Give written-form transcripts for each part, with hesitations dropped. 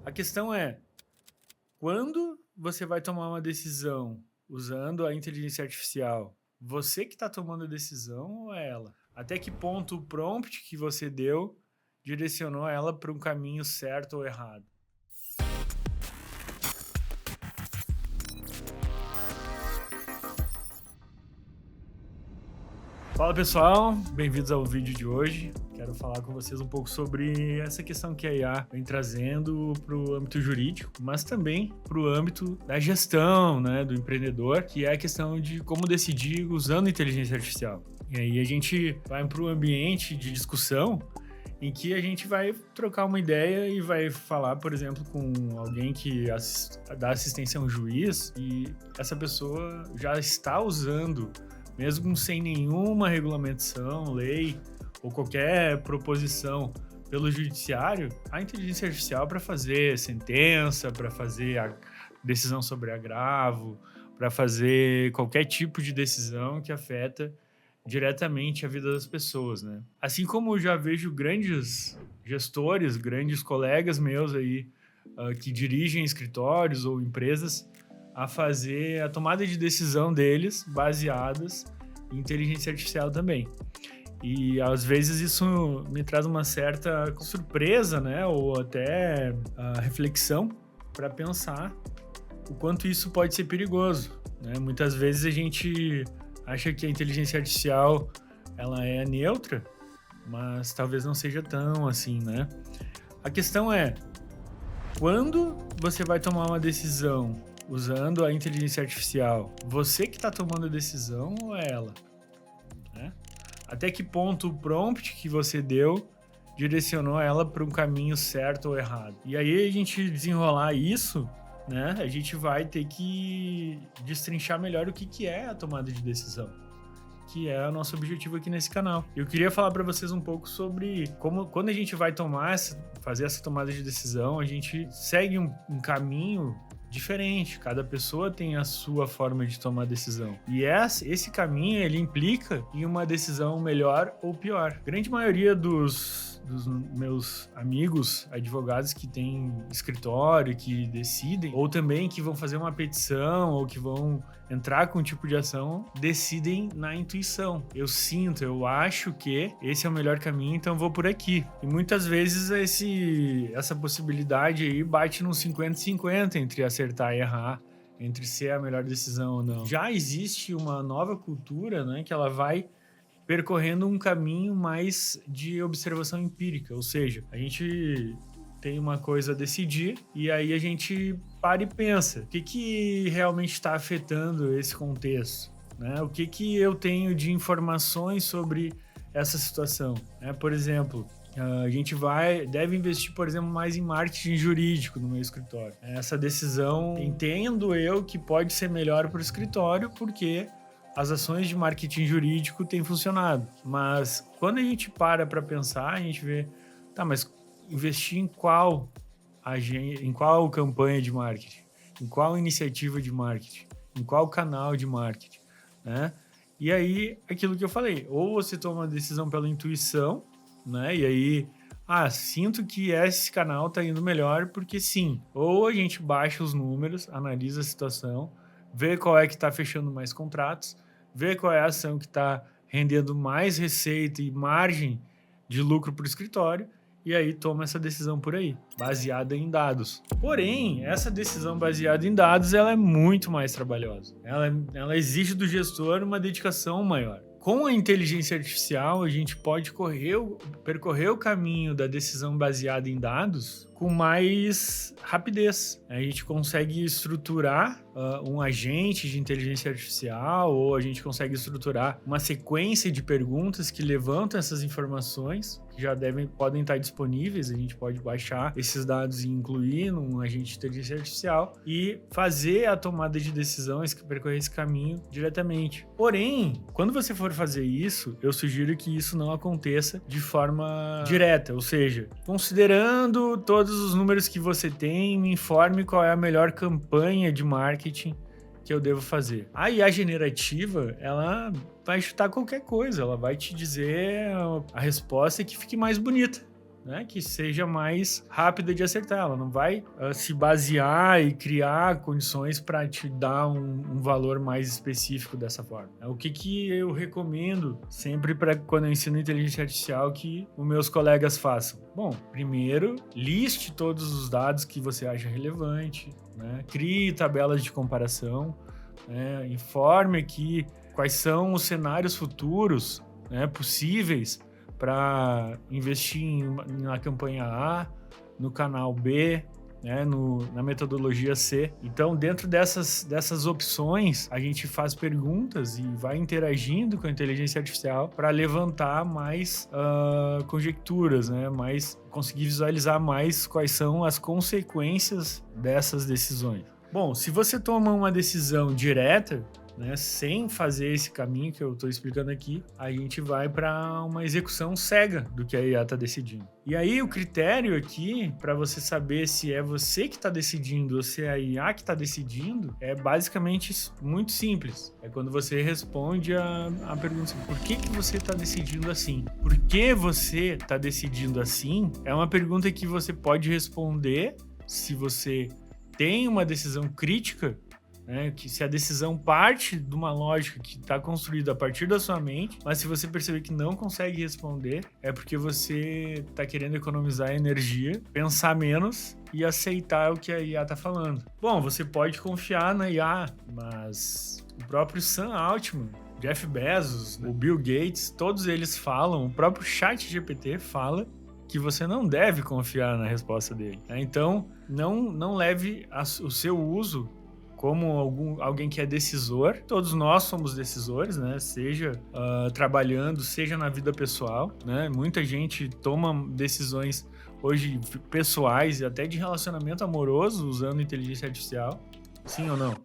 A questão é, quando você vai tomar uma decisão usando a inteligência artificial, você que está tomando a decisão ou é ela? Até que ponto o prompt que você deu direcionou ela para um caminho certo ou errado? Fala pessoal, bem-vindos ao vídeo de hoje. Quero falar com vocês um pouco sobre essa questão que a IA vem trazendo para o âmbito jurídico, mas também para o âmbito da gestão, né, do empreendedor, que é a questão de como decidir usando inteligência artificial. E aí a gente vai para o ambiente de discussão em que a gente vai trocar uma ideia e vai falar, por exemplo, com alguém que dá assistência a um juiz e essa pessoa já está usando, mesmo sem nenhuma regulamentação, lei ou qualquer proposição pelo judiciário, a inteligência artificial para fazer sentença, para fazer a decisão sobre agravo, para fazer qualquer tipo de decisão que afeta diretamente a vida das pessoas, né? Assim como eu já vejo grandes gestores, grandes colegas meus aí, que dirigem escritórios ou empresas, a fazer a tomada de decisão deles baseadas em inteligência artificial também. E às vezes isso me traz uma certa surpresa, né? Ou até reflexão para pensar o quanto isso pode ser perigoso, né? Muitas vezes a gente acha que a inteligência artificial ela é neutra, mas talvez não seja tão assim, né? A questão é, quando você vai tomar uma decisão usando a inteligência artificial, você que está tomando a decisão ou é ela? Né? Até que ponto o prompt que você deu direcionou ela para um caminho certo ou errado? E aí a gente desenrolar isso, né? A gente vai ter que destrinchar melhor o que é a tomada de decisão, que é o nosso objetivo aqui nesse canal. Eu queria falar para vocês um pouco sobre como, quando a gente vai fazer essa tomada de decisão, a gente segue um caminho diferente. Cada pessoa tem a sua forma de tomar decisão. E esse caminho, ele implica em uma decisão melhor ou pior. A grande maioria dos meus amigos advogados que têm escritório, que decidem, ou também que vão fazer uma petição, ou que vão entrar com um tipo de ação, decidem na intuição. Eu sinto, eu acho que esse é o melhor caminho, então eu vou por aqui. E muitas vezes essa possibilidade aí bate num 50-50 entre acertar e errar, entre ser a melhor decisão ou não. Já existe uma nova cultura, né, que ela vai percorrendo um caminho mais de observação empírica, ou seja, a gente tem uma coisa a decidir e aí a gente para e pensa, o que realmente está afetando esse contexto, né? O que eu tenho de informações sobre essa situação, né? Por exemplo, a gente deve investir, por exemplo, mais em marketing jurídico no meu escritório. Essa decisão, entendo eu que pode ser melhor para o escritório, porque as ações de marketing jurídico têm funcionado. Mas quando a gente para pensar, a gente vê, tá, mas investir em qual campanha de marketing, em qual iniciativa de marketing, em qual canal de marketing, né? E aí, aquilo que eu falei, ou você toma uma decisão pela intuição, né? E aí, sinto que esse canal tá indo melhor porque sim. Ou a gente baixa os números, analisa a situação, vê qual é que está fechando mais contratos, vê qual é a ação que está rendendo mais receita e margem de lucro para o escritório, e aí toma essa decisão por aí, baseada em dados. Porém, essa decisão baseada em dados, ela é muito mais trabalhosa. Ela exige do gestor uma dedicação maior. Com a inteligência artificial, a gente pode percorrer o caminho da decisão baseada em dados com mais rapidez. A gente consegue estruturar um agente de inteligência artificial, ou a gente consegue estruturar uma sequência de perguntas que levantam essas informações, que já podem estar disponíveis. A gente pode baixar esses dados e incluir num agente de inteligência artificial e fazer a tomada de decisões, percorrer esse caminho diretamente. Porém, quando você for fazer isso, eu sugiro que isso não aconteça de forma direta, ou seja, considerando todos os números que você tem, me informe qual é a melhor campanha de marketing que eu devo fazer. A IA generativa, ela vai chutar qualquer coisa, ela vai te dizer a resposta que fique mais bonita, né, que seja mais rápida de acertar. Ela não vai se basear e criar condições para te dar um valor mais específico dessa forma. O que eu recomendo sempre para quando eu ensino inteligência artificial que os meus colegas façam? Bom, primeiro, liste todos os dados que você acha relevante, né? Crie tabelas de comparação, né? Informe aqui quais são os cenários futuros, né, possíveis para investir na campanha A, no canal B, né, na metodologia C. Então, dentro dessas opções, a gente faz perguntas e vai interagindo com a inteligência artificial para levantar mais conjecturas, né, conseguir visualizar mais quais são as consequências dessas decisões. Bom, se você toma uma decisão direta, né, sem fazer esse caminho que eu estou explicando aqui, a gente vai para uma execução cega do que a IA está decidindo. E aí o critério aqui, para você saber se é você que está decidindo ou se é a IA que está decidindo, é basicamente muito simples. É quando você responde a pergunta assim, por que você está decidindo assim? Por que você está decidindo assim? É uma pergunta que você pode responder se você tem uma decisão crítica, né, que se a decisão parte de uma lógica que está construída a partir da sua mente, mas se você perceber que não consegue responder, é porque você está querendo economizar energia, pensar menos e aceitar o que a IA está falando. Bom, você pode confiar na IA, mas o próprio Sam Altman, Jeff Bezos, o Bill Gates, todos eles falam, o próprio ChatGPT fala que você não deve confiar na resposta dele. Então, não leve o seu uso como alguém que é decisor. Todos nós somos decisores, né? Seja trabalhando, seja na vida pessoal, né? Muita gente toma decisões hoje pessoais e até de relacionamento amoroso usando inteligência artificial. Sim ou não?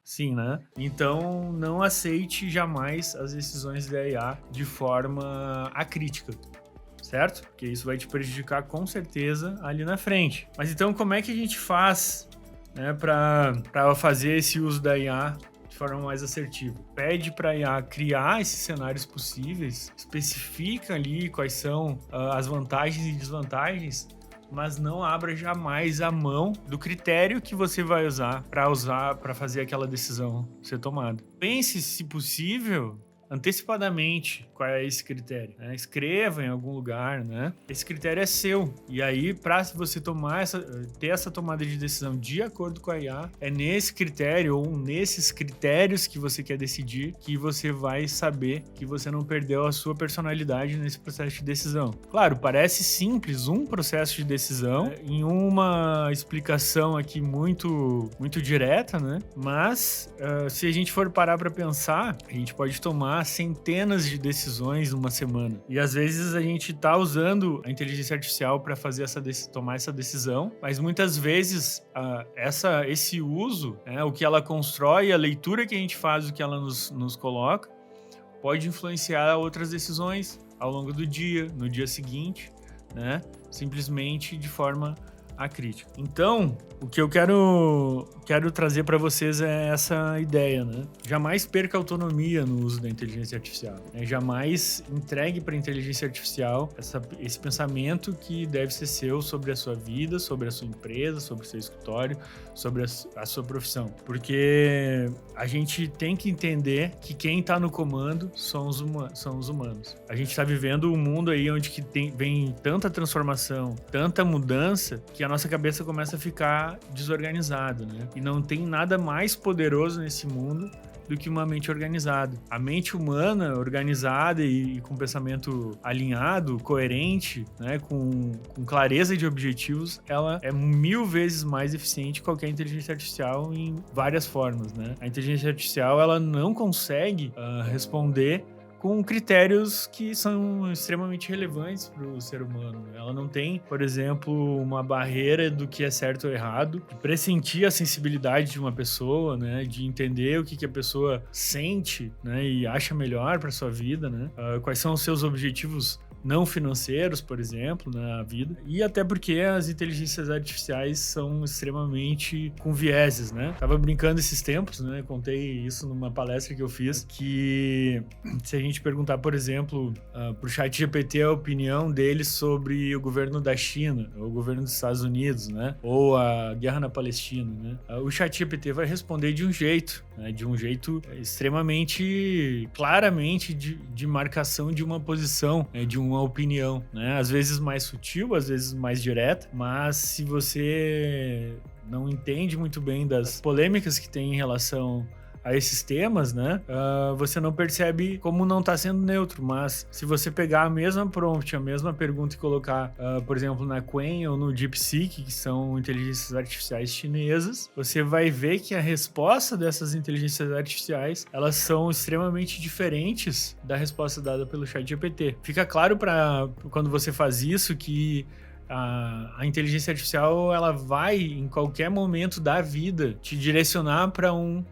Sim, né? Então, não aceite jamais as decisões da IA de forma acrítica, certo? Porque isso vai te prejudicar com certeza ali na frente. Mas então, como é que a gente faz, né, para fazer esse uso da IA de forma mais assertiva? Pede para a IA criar esses cenários possíveis, especifica ali quais são as vantagens e desvantagens, mas não abra jamais a mão do critério que você vai usar para fazer aquela decisão ser tomada. Pense, se possível, antecipadamente qual é esse critério, né? Escreva em algum lugar, né? Esse critério é seu. E aí, para você ter essa tomada de decisão de acordo com a IA, é nesse critério ou nesses critérios que você quer decidir que você vai saber que você não perdeu a sua personalidade nesse processo de decisão. Claro, parece simples um processo de decisão em uma explicação aqui muito, muito direta, né? Mas se a gente for parar para pensar, a gente pode tomar centenas de decisões numa semana. E às vezes a gente tá usando a inteligência artificial para tomar essa decisão, mas muitas vezes esse uso, né, o que ela constrói, a leitura que a gente faz, o que ela nos coloca, pode influenciar outras decisões ao longo do dia, no dia seguinte, né? Simplesmente de forma acrítica. Então, o que eu quero trazer para vocês é essa ideia, né? Jamais perca autonomia no uso da inteligência artificial, né? Jamais entregue para a inteligência artificial esse pensamento que deve ser seu sobre a sua vida, sobre a sua empresa, sobre o seu escritório, sobre a sua profissão. Porque a gente tem que entender que quem está no comando são os humanos. A gente está vivendo um mundo aí onde vem tanta transformação, tanta mudança, que a nossa cabeça começa a ficar desorganizada, né? E não tem nada mais poderoso nesse mundo do que uma mente organizada. A mente humana organizada e com pensamento alinhado, coerente, né, com clareza de objetivos, ela é 1000 vezes mais eficiente que qualquer inteligência artificial em várias formas, né? A inteligência artificial, ela não consegue responder com critérios que são extremamente relevantes para o ser humano. Ela não tem, por exemplo, uma barreira do que é certo ou errado, de pressentir a sensibilidade de uma pessoa, né, de entender o que a pessoa sente, né, e acha melhor para sua vida, né, quais são os seus objetivos não financeiros, por exemplo, na vida. E até porque as inteligências artificiais são extremamente com vieses, né? Tava brincando esses tempos, né? Contei isso numa palestra que eu fiz, que se a gente perguntar, por exemplo, pro ChatGPT a opinião dele sobre o governo da China, ou o governo dos Estados Unidos, né? Ou a guerra na Palestina, né? O ChatGPT vai responder de um jeito, né? De um jeito extremamente, claramente de marcação de uma posição, né? De uma opinião, né? Às vezes mais sutil, às vezes mais direta, mas se você não entende muito bem das polêmicas que tem em relação a esses temas, né? Você não percebe como não está sendo neutro, mas se você pegar a mesma prompt, a mesma pergunta e colocar, por exemplo, na Qwen ou no DeepSeek, que são inteligências artificiais chinesas, você vai ver que a resposta dessas inteligências artificiais, elas são extremamente diferentes da resposta dada pelo ChatGPT. Fica claro para quando você faz isso que a inteligência artificial, ela vai em qualquer momento da vida te direcionar para um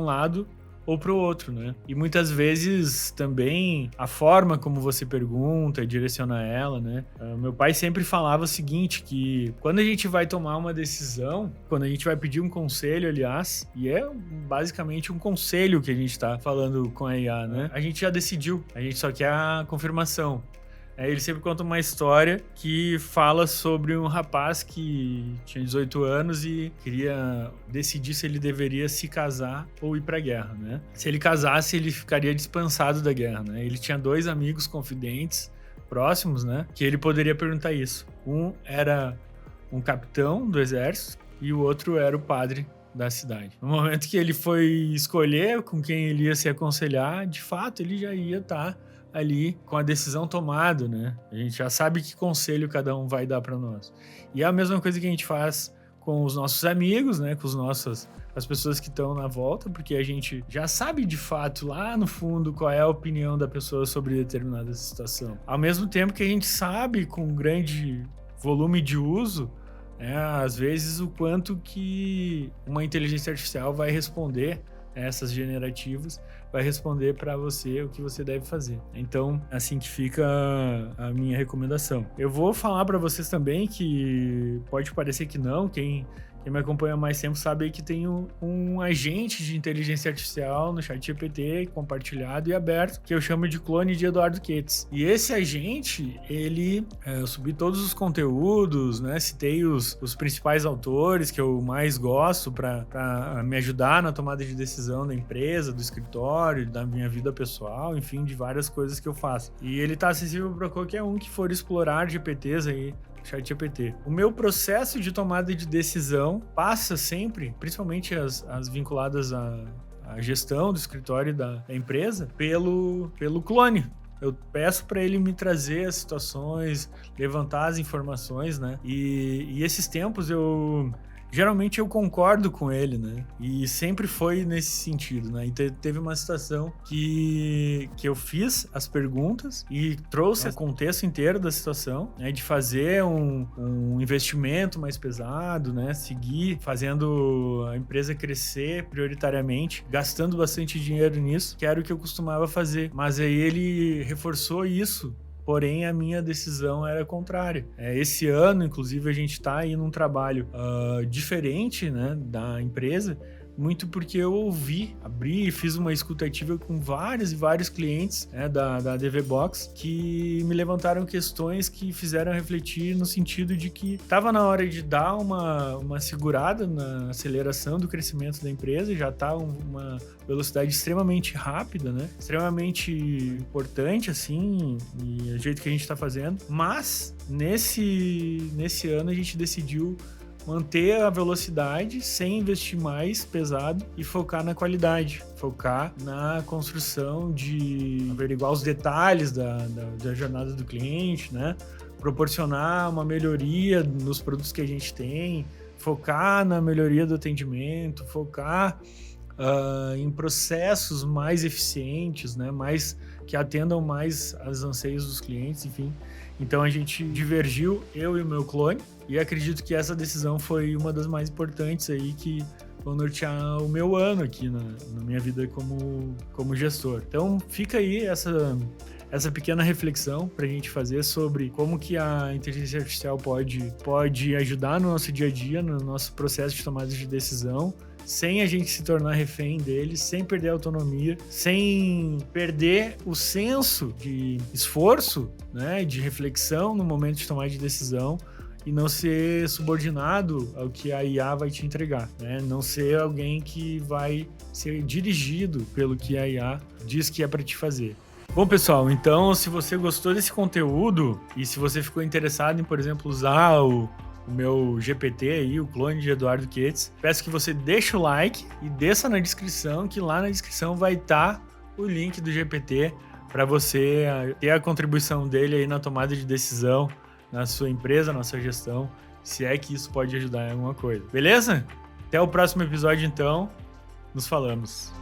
lado ou para o outro, né? E muitas vezes também a forma como você pergunta, direciona ela, né? Meu pai sempre falava o seguinte, que quando a gente vai tomar uma decisão, quando a gente vai pedir um conselho, aliás, e é basicamente um conselho que a gente está falando com a IA, né? A gente já decidiu, a gente só quer a confirmação. Ele sempre conta uma história que fala sobre um rapaz que tinha 18 anos e queria decidir se ele deveria se casar ou ir pra guerra, né? Se ele casasse, ele ficaria dispensado da guerra, né? Ele tinha 2 amigos confidentes próximos, né? Que ele poderia perguntar isso. Um era um capitão do exército e o outro era o padre da cidade. No momento que ele foi escolher com quem ele ia se aconselhar, de fato, ele já ia estar ali com a decisão tomada, né? A gente já sabe que conselho cada um vai dar para nós. E é a mesma coisa que a gente faz com os nossos amigos, né? Com as pessoas que estão na volta, porque a gente já sabe de fato lá no fundo qual é a opinião da pessoa sobre determinada situação. Ao mesmo tempo que a gente sabe com grande volume de uso, às vezes o quanto que uma inteligência artificial vai responder, essas generativas, vai responder para você o que você deve fazer. Então, assim que fica a minha recomendação. Eu vou falar para vocês também que pode parecer que não, quem me acompanha há mais tempo sabe que tem um agente de inteligência artificial no ChatGPT compartilhado e aberto, que eu chamo de clone de Eduardo Ketz. E esse agente, eu subi todos os conteúdos, né? Citei os principais autores que eu mais gosto para me ajudar na tomada de decisão da empresa, do escritório, da minha vida pessoal, enfim, de várias coisas que eu faço. E ele tá acessível para qualquer um que for explorar GPTs aí, ChatGPT. O meu processo de tomada de decisão passa sempre, principalmente as vinculadas à gestão do escritório da empresa, pelo clone. Eu peço para ele me trazer as situações, levantar as informações, né? E esses tempos geralmente eu concordo com ele, né? E sempre foi nesse sentido, né? E teve uma situação que eu fiz as perguntas e trouxe o contexto inteiro da situação, né? De fazer um investimento mais pesado, né? Seguir fazendo a empresa crescer prioritariamente, gastando bastante dinheiro nisso, que era o que eu costumava fazer. Mas aí ele reforçou isso. Porém, a minha decisão era contrária. Esse ano, inclusive, a gente está aí num trabalho diferente, né, da empresa, muito porque eu abri e fiz uma escutativa com vários e vários clientes, né, da DV Box, que me levantaram questões que fizeram refletir no sentido de que estava na hora de dar uma segurada na aceleração do crescimento da empresa, já está uma velocidade extremamente rápida, né? Extremamente importante, assim, e o jeito que a gente está fazendo. Mas, nesse ano, a gente decidiu manter a velocidade sem investir mais pesado e focar na qualidade, focar na construção de averiguar os detalhes da jornada do cliente, né? Proporcionar uma melhoria nos produtos que a gente tem, focar na melhoria do atendimento, focar em processos mais eficientes, né? Mais que atendam mais aos anseios dos clientes, enfim. Então a gente divergiu, eu e o meu clone, e acredito que essa decisão foi uma das mais importantes aí que vão nortear o meu ano aqui na minha vida como gestor. Então fica aí essa pequena reflexão para a gente fazer sobre como que a inteligência artificial pode ajudar no nosso dia a dia, no nosso processo de tomada de decisão, sem a gente se tornar refém dele, sem perder a autonomia, sem perder o senso de esforço, né, de reflexão no momento de tomar de decisão, e não ser subordinado ao que a IA vai te entregar, né? Não ser alguém que vai ser dirigido pelo que a IA diz que é para te fazer. Bom, pessoal, então se você gostou desse conteúdo e se você ficou interessado em, por exemplo, usar o meu GPT aí, o clone de Eduardo Ketz, peço que você deixe o like e desça na descrição, que lá na descrição vai estar o link do GPT para você ter a contribuição dele aí na tomada de decisão, na sua empresa, na sua gestão, se é que isso pode ajudar em alguma coisa. Beleza? Até o próximo episódio, então. Nos falamos.